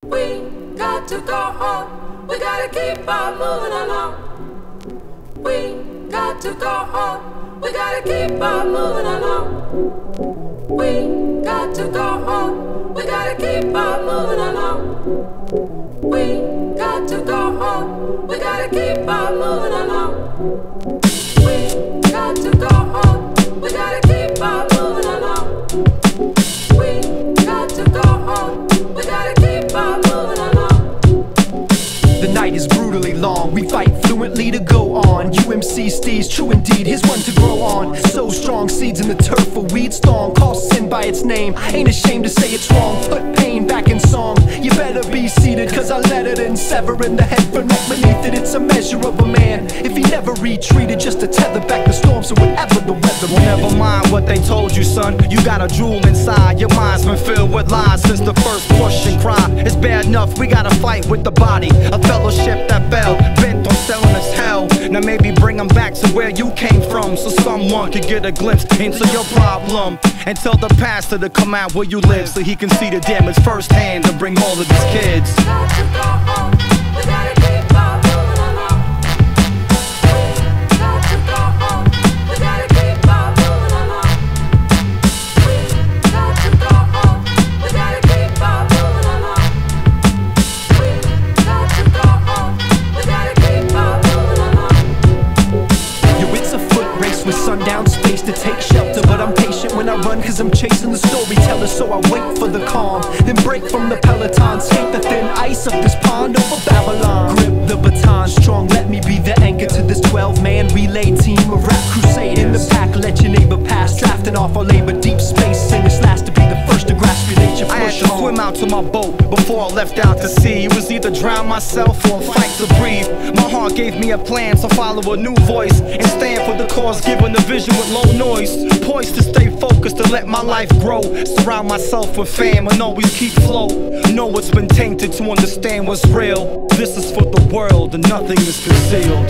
We got to go on. We gotta keep on moving along. We got to go on. We gotta keep on moving along. We got to go on. We gotta keep on moving along. We got to go on. We gotta keep on moving along. We got to go on. We gotta keep on moving along. We got to go on. We gotta keep on moving along. The night is brutally long, we fight fluently to go on. UMC steeds, true indeed, here's one to grow on. So strong, seeds in the turf, a weed storm. Call sin by its name, ain't ashamed to say it's wrong. Put pain back in song, you better be seated, cause I let it in, severing the head from neck beneath it. It's a measure of a man, if he never retreated, just to tether back the storm. So whatever the weather, well, never mind what they told you, son. You got a drool inside, your mind's been filled with lies since the first push and cry. It's bad enough, we gotta fight with the body. A fellowship that fell, bent on selling us hell. Now maybe bring them back to where you came from, so someone could get a glimpse into your problem. And tell the pastor to come out where you live, so he can see the damage firsthand to bring all of his kids. Got to go on. We gotta keep on moving along. We got to go on. We gotta keep on moving along. We got to go on. We gotta keep on moving along. We got to go on. We gotta keep on moving along. Yo, it's a foot race with sundown space to take shelter, but I'm patient when I run cause I'm chasing the storyteller. So I wait for the calm, then break from the peloton, skate the thin ice of this pond over Babylon. Grip the baton strong, let me be the anchor to this 12-man relay team of rap crusaders. In the pack, let your neighbor pass, drafting off our labor, deep space, and this last to be the first to grasp your nature. I had to swim out to my boat before I left out to sea. It was either drown myself or fight to breathe. My heart gave me a plan to follow a new voice and stand for the cause, given the vision with low noise. Poised to stay focused, to let my life grow. Surround myself with fam and always keep flow. Know what's been tainted to understand what's real. This is for the world and nothing is concealed.